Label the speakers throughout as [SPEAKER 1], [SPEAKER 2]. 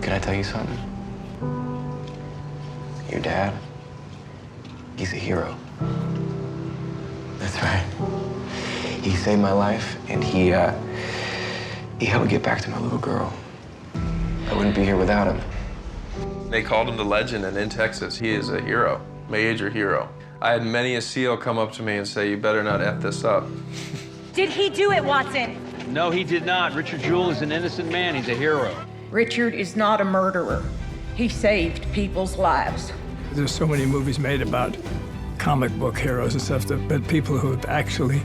[SPEAKER 1] Can I tell you something? Your dad, he's a hero. That's right. He saved my life, and he helped me get back to my little girl. I wouldn't be here without him.
[SPEAKER 2] They called him the legend, and in Texas, he is a hero, major hero. I had many a SEAL come up to me and say, "You better not F this up."
[SPEAKER 3] Did he do it, Watson?
[SPEAKER 4] No, he did not. Richard Jewell is an innocent man. He's a hero.
[SPEAKER 5] Richard is not a murderer. He saved people's lives.
[SPEAKER 6] There's so many movies made about comic book heroes and stuff, but people who have actually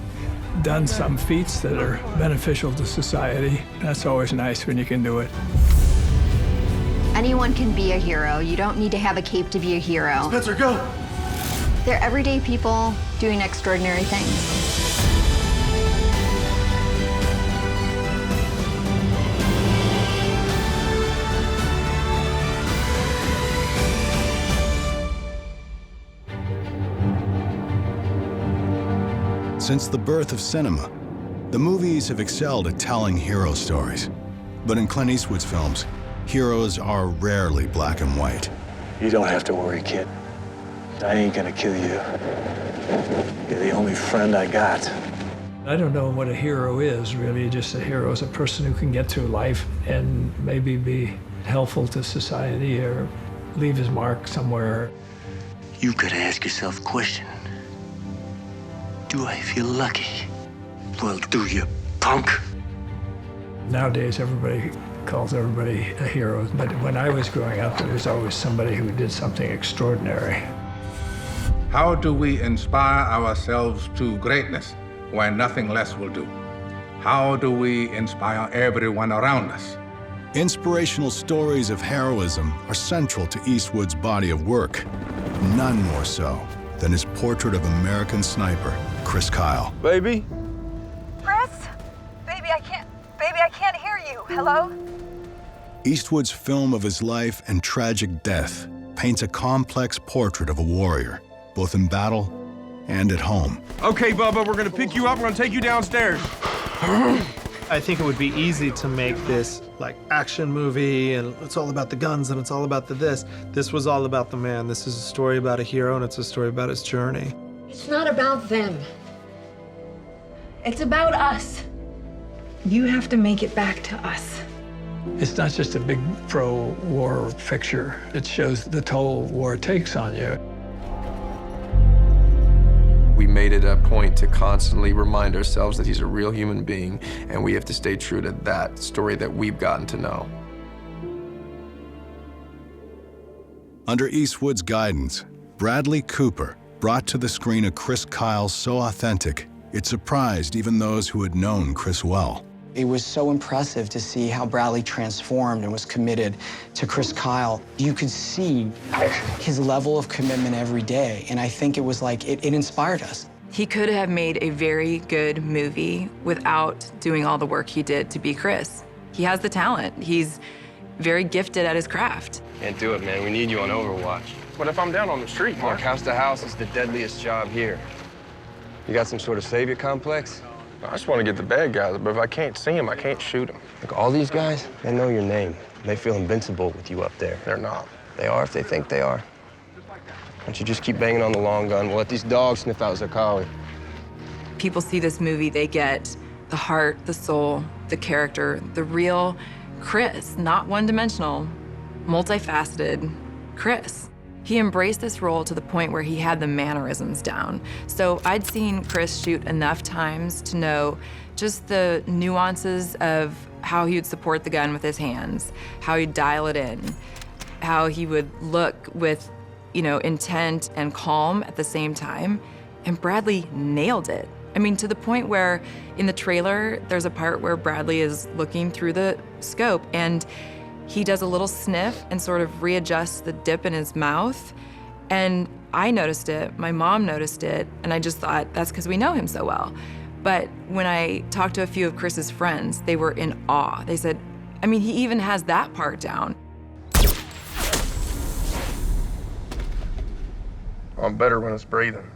[SPEAKER 6] done some feats that are beneficial to society, that's always nice when you can do it.
[SPEAKER 7] Anyone can be a hero. You don't need to have a cape to be a hero.
[SPEAKER 8] Spencer, go!
[SPEAKER 7] They're everyday people doing extraordinary things.
[SPEAKER 9] Since the birth of cinema, the movies have excelled at telling hero stories. But in Clint Eastwood's films, heroes are rarely black and white.
[SPEAKER 8] You don't have to worry, kid. I ain't gonna kill you. You're the only friend I got.
[SPEAKER 6] I don't know what a hero is, really. Just a hero is a person who can get through life and maybe be helpful to society or leave his mark somewhere.
[SPEAKER 1] You gotta ask yourself a question. Do I feel lucky? Well, do you, punk?
[SPEAKER 6] Nowadays, everybody calls everybody a hero, but when I was growing up, there was always somebody who did something extraordinary.
[SPEAKER 10] How do we inspire ourselves to greatness when nothing less will do? How do we inspire everyone around us?
[SPEAKER 9] Inspirational stories of heroism are central to Eastwood's body of work, none more so than his portrait of American sniper, Chris Kyle.
[SPEAKER 2] Baby?
[SPEAKER 3] Chris? Baby, I can't hear you. Hello?
[SPEAKER 9] Eastwood's film of his life and tragic death paints a complex portrait of a warrior, both in battle and at home.
[SPEAKER 2] Okay, Bubba, we're gonna pick you up. We're gonna take you downstairs.
[SPEAKER 11] I think it would be easy to make this like action movie and it's all about the guns and it's all about the this. This was all about the man. This is a story about a hero and it's a story about his journey.
[SPEAKER 5] It's not about them. It's about us. You have to make it back to us.
[SPEAKER 6] It's not just a big pro-war picture. It shows the toll war takes on you.
[SPEAKER 2] We made it a point to constantly remind ourselves that he's a real human being, and we have to stay true to that story that we've gotten to know.
[SPEAKER 9] Under Eastwood's guidance, Bradley Cooper brought to the screen a Chris Kyle so authentic, it surprised even those who had known Chris well.
[SPEAKER 12] It was so impressive to see how Bradley transformed and was committed to Chris Kyle. You could see his level of commitment every day, and I think it was like, it inspired us.
[SPEAKER 13] He could have made a very good movie without doing all the work he did to be Chris. He has the talent. He's very gifted at his craft.
[SPEAKER 1] Can't do it, man. We need you on Overwatch.
[SPEAKER 2] What if I'm down on the street, Mark?
[SPEAKER 1] Mark, house to house is the deadliest job here. You got some sort of savior complex?
[SPEAKER 2] I just want to get the bad guys, but if I can't see them, I can't shoot them.
[SPEAKER 1] Look, all these guys, they know your name. They feel invincible with you up there.
[SPEAKER 2] They're not.
[SPEAKER 1] They are if they think they are. Why don't you just keep banging on the long gun? We'll let these dogs sniff out Zerkawi.
[SPEAKER 13] People see this movie, they get the heart, the soul, the character, the real Chris, not one-dimensional, multifaceted Chris. He embraced this role to the point where he had the mannerisms down. So I'd seen Chris shoot enough times to know just the nuances of how he would support the gun with his hands, how he'd dial it in, how he would look with, intent and calm at the same time. And Bradley nailed it. I mean, to the point where in the trailer, there's a part where Bradley is looking through the scope and he does a little sniff and sort of readjusts the dip in his mouth. And I noticed it, my mom noticed it, and I just thought, that's because we know him so well. But when I talked to a few of Chris's friends, they were in awe. They said, I mean, he even has that part down.
[SPEAKER 2] I'm better when it's breathing.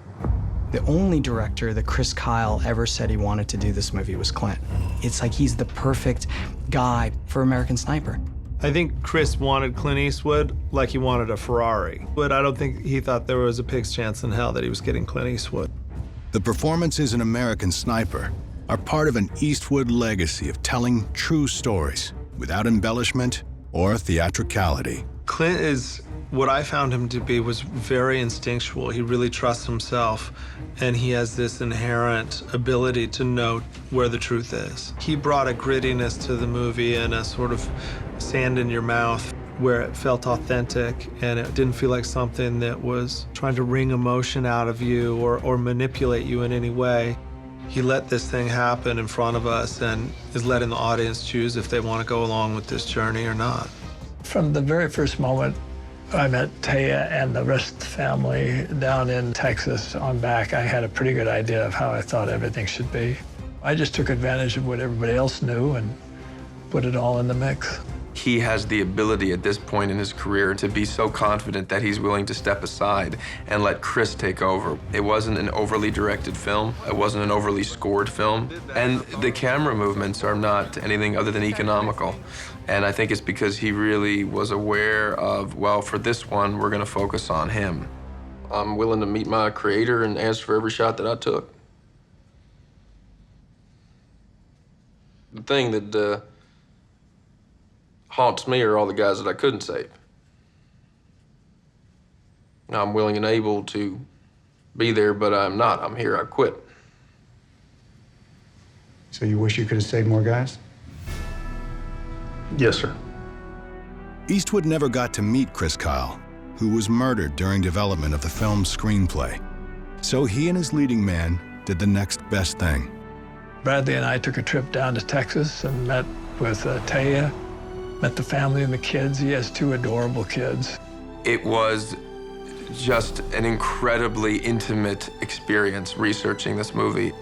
[SPEAKER 12] The only director that Chris Kyle ever said he wanted to do this movie was Clint. It's like he's the perfect guy for American Sniper.
[SPEAKER 11] I think Chris wanted Clint Eastwood like he wanted a Ferrari, but I don't think he thought there was a pig's chance in hell that he was getting Clint Eastwood.
[SPEAKER 9] The performances in American Sniper are part of an Eastwood legacy of telling true stories without embellishment or theatricality.
[SPEAKER 11] Clint is, what I found him to be, was very instinctual. He really trusts himself, and he has this inherent ability to know where the truth is. He brought a grittiness to the movie and a sort of sand in your mouth where it felt authentic and it didn't feel like something that was trying to wring emotion out of you or manipulate you in any way. He let this thing happen in front of us and is letting the audience choose if they want to go along with this journey or not.
[SPEAKER 6] From the very first moment I met Taya and the rest of the family down in Texas on back, I had a pretty good idea of how I thought everything should be. I just took advantage of what everybody else knew and put it all in the mix.
[SPEAKER 2] He has the ability at this point in his career to be so confident that he's willing to step aside and let Chris take over. It wasn't an overly directed film. It wasn't an overly scored film. And the camera movements are not anything other than economical. And I think it's because he really was aware of, well, for this one, we're gonna focus on him. I'm willing to meet my creator and answer for every shot that I took. The thing that haunts me are all the guys that I couldn't save. I'm willing and able to be there, but I'm not. I'm here. I quit.
[SPEAKER 14] So you wish you could have saved more guys?
[SPEAKER 2] Yes, sir.
[SPEAKER 9] Eastwood never got to meet Chris Kyle, who was murdered during development of the film's screenplay. So he and his leading man did the next best thing.
[SPEAKER 6] Bradley and I took a trip down to Texas and met with Taya, met the family and the kids. He has 2 adorable kids.
[SPEAKER 2] It was just an incredibly intimate experience researching this movie.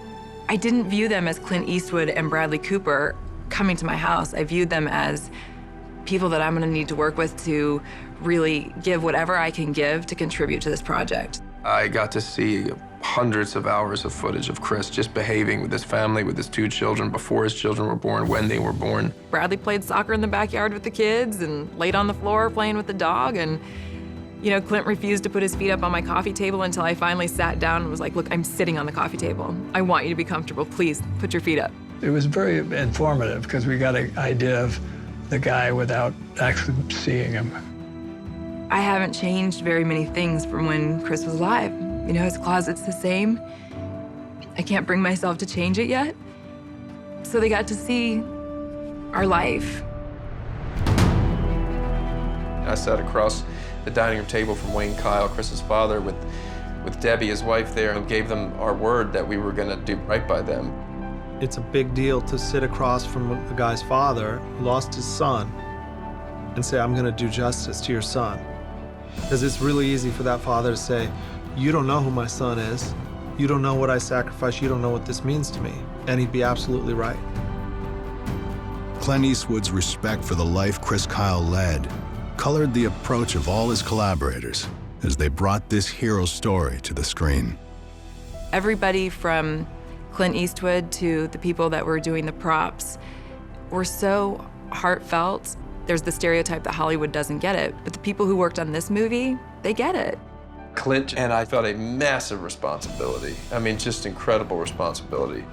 [SPEAKER 13] I didn't view them as Clint Eastwood and Bradley Cooper coming to my house. I viewed them as people that I'm gonna need to work with to really give whatever I can give to contribute to this project.
[SPEAKER 2] I got to see hundreds of hours of footage of Chris just behaving with his family, with his 2 children, before his children were born, when they were born.
[SPEAKER 13] Bradley played soccer in the backyard with the kids and laid on the floor playing with the dog. And, you know, Clint refused to put his feet up on my coffee table until I finally sat down and was like, look, I'm sitting on the coffee table. I want you to be comfortable. Please put your feet up.
[SPEAKER 6] It was very informative because we got an idea of the guy without actually seeing him.
[SPEAKER 13] I haven't changed very many things from when Chris was alive. You know, his closet's the same. I can't bring myself to change it yet. So they got to see our life.
[SPEAKER 2] I sat across the dining room table from Wayne Kyle, Chris's father, with Debbie, his wife, there, and gave them our word that we were gonna do right by them.
[SPEAKER 11] It's a big deal to sit across from a guy's father who lost his son and say, I'm gonna do justice to your son. Because it's really easy for that father to say, you don't know who my son is. You don't know what I sacrificed. You don't know what this means to me. And he'd be absolutely right.
[SPEAKER 9] Clint Eastwood's respect for the life Chris Kyle led colored the approach of all his collaborators as they brought this hero story to the screen.
[SPEAKER 13] Everybody from Clint Eastwood to the people that were doing the props were so heartfelt. There's the stereotype that Hollywood doesn't get it, but the people who worked on this movie, they get it.
[SPEAKER 2] Clint and I felt a massive responsibility. I mean, just incredible responsibility.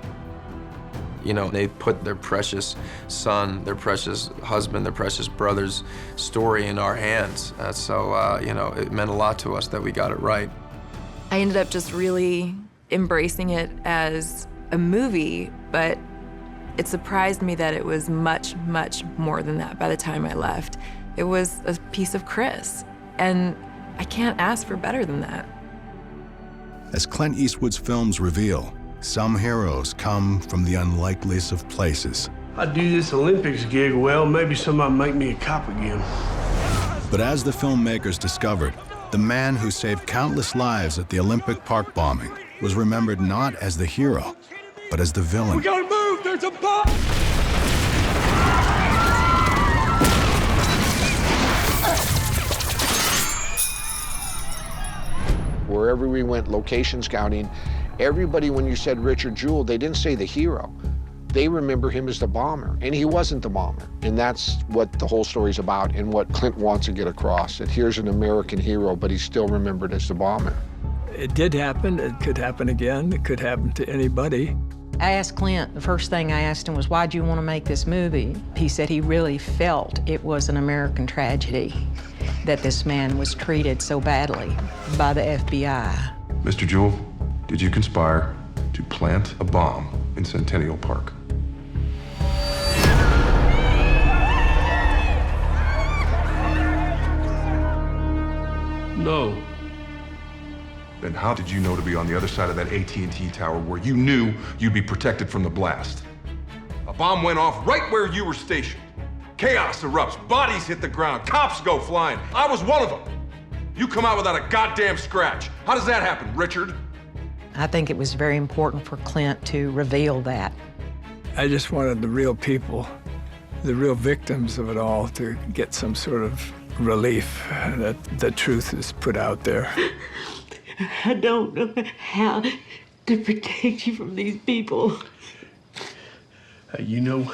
[SPEAKER 2] You know, they put their precious son, their precious husband, their precious brother's story in our hands. You know, it meant a lot to us that we got it right.
[SPEAKER 13] I ended up just really embracing it as a movie, but it surprised me that it was much, much more than that by the time I left. It was a piece of Chris, and I can't ask for better than that.
[SPEAKER 9] As Clint Eastwood's films reveal, some heroes come from the unlikeliest of places.
[SPEAKER 15] I do this Olympics gig, well, maybe somebody make me a cop again.
[SPEAKER 9] But as the filmmakers discovered, the man who saved countless lives at the Olympic Park bombing was remembered not as the hero, but as the villain.
[SPEAKER 15] We gotta move, there's a bomb!
[SPEAKER 16] Wherever we went location scouting, everybody, when you said Richard Jewell, they didn't say the hero. They remember him as the bomber, and he wasn't the bomber. And that's what the whole story's about and what Clint wants to get across, that here's an American hero, but he's still remembered as the bomber.
[SPEAKER 6] It did happen. It could happen again. It could happen to anybody.
[SPEAKER 5] I asked Clint, the first thing I asked him was, why'd you want to make this movie? He said he really felt it was an American tragedy that this man was treated so badly by the FBI.
[SPEAKER 17] Mr. Jewell, did you conspire to plant a bomb in Centennial Park?
[SPEAKER 15] No.
[SPEAKER 17] Then how did you know to be on the other side of that AT&T tower where you knew you'd be protected from the blast? A bomb went off right where you were stationed. Chaos erupts, bodies hit the ground, cops go flying. I was one of them. You come out without a goddamn scratch. How does that happen, Richard?
[SPEAKER 5] I think it was very important for Clint to reveal that.
[SPEAKER 6] I just wanted the real people, the real victims of it all, to get some sort of relief that the truth is put out there.
[SPEAKER 18] I don't know how to protect you from these people.
[SPEAKER 15] You know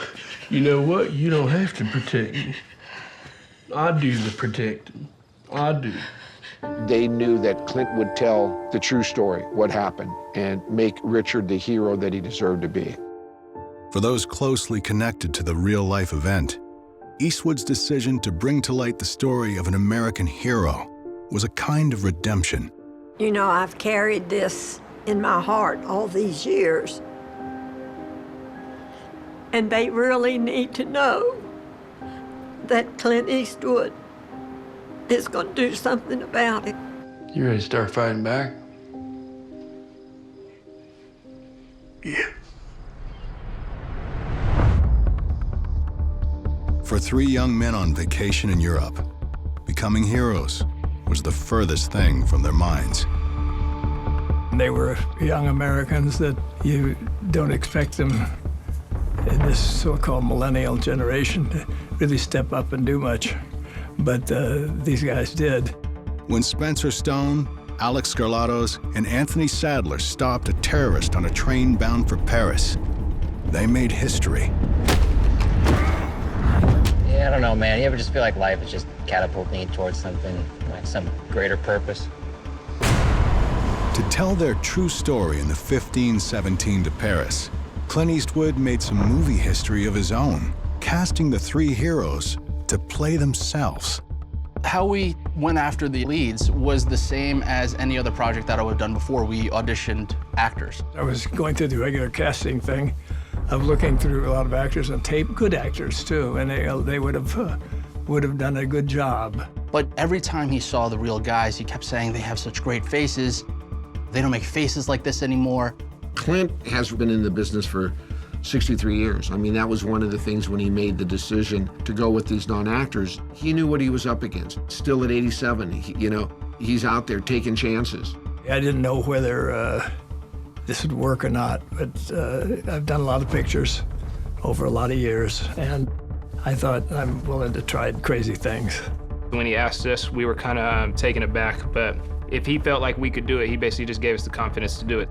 [SPEAKER 15] what? You don't have to protect me. I do the protecting. I do.
[SPEAKER 16] They knew that Clint would tell the true story, what happened, and make Richard the hero that he deserved to be.
[SPEAKER 9] For those closely connected to the real-life event, Eastwood's decision to bring to light the story of an American hero was a kind of redemption.
[SPEAKER 18] You know, I've carried this in my heart all these years. And they really need to know that Clint Eastwood is going to do something about it.
[SPEAKER 15] You ready to start fighting back? Yeah.
[SPEAKER 9] For three young men on vacation in Europe, becoming heroes was the furthest thing from their minds.
[SPEAKER 6] They were young Americans that you don't expect them in this so-called millennial generation to really step up and do much. But these guys did.
[SPEAKER 9] When Spencer Stone, Alex Scarlatos, and Anthony Sadler stopped a terrorist on a train bound for Paris, they made history.
[SPEAKER 19] Yeah, I don't know, man. You ever just feel like life is just catapulting you towards something, like some greater purpose?
[SPEAKER 9] To tell their true story in the 1517 to Paris, Clint Eastwood made some movie history of his own, casting the three heroes to play themselves.
[SPEAKER 20] How we went after the leads was the same as any other project that I would have done before. We auditioned actors.
[SPEAKER 6] I was going through the regular casting thing of looking through a lot of actors on tape, good actors too, and they would have done a good job.
[SPEAKER 20] But every time he saw the real guys, he kept saying they have such great faces. They don't make faces like this anymore.
[SPEAKER 16] Clint has been in the business for 63 years. I mean, that was one of the things when he made the decision to go with these non-actors. He knew what he was up against. Still at 87, he's out there taking chances.
[SPEAKER 6] I didn't know whether this would work or not, but I've done a lot of pictures over a lot of years, and I thought I'm willing to try crazy things.
[SPEAKER 21] When he asked us, we were kind of taken aback, but if he felt like we could do it, he basically just gave us the confidence to do it.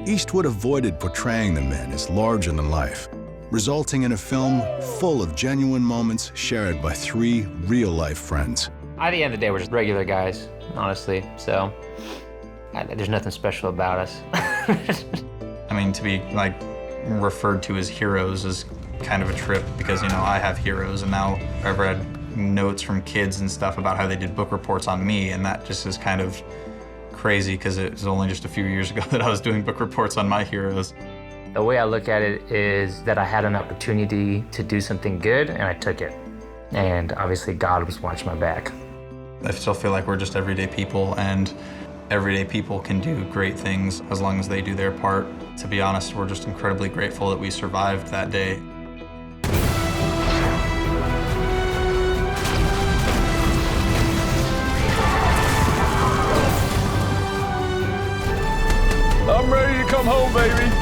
[SPEAKER 9] Eastwood avoided portraying the men as larger than life, resulting in a film full of genuine moments shared by three real-life friends.
[SPEAKER 19] At the end of the day, we're just regular guys, honestly, so there's nothing special about us.
[SPEAKER 22] I mean, to be referred to as heroes is kind of a trip because, I have heroes, and now I've read notes from kids and stuff about how they did book reports on me, and that just is kind of crazy because it was only just a few years ago that I was doing book reports on my heroes.
[SPEAKER 19] The way I look at it is that I had an opportunity to do something good, and I took it. And obviously God was watching my back.
[SPEAKER 22] I still feel like we're just everyday people, and everyday people can do great things as long as they do their part. To be honest, we're just incredibly grateful that we survived that day.
[SPEAKER 11] I'm ready to come home, baby.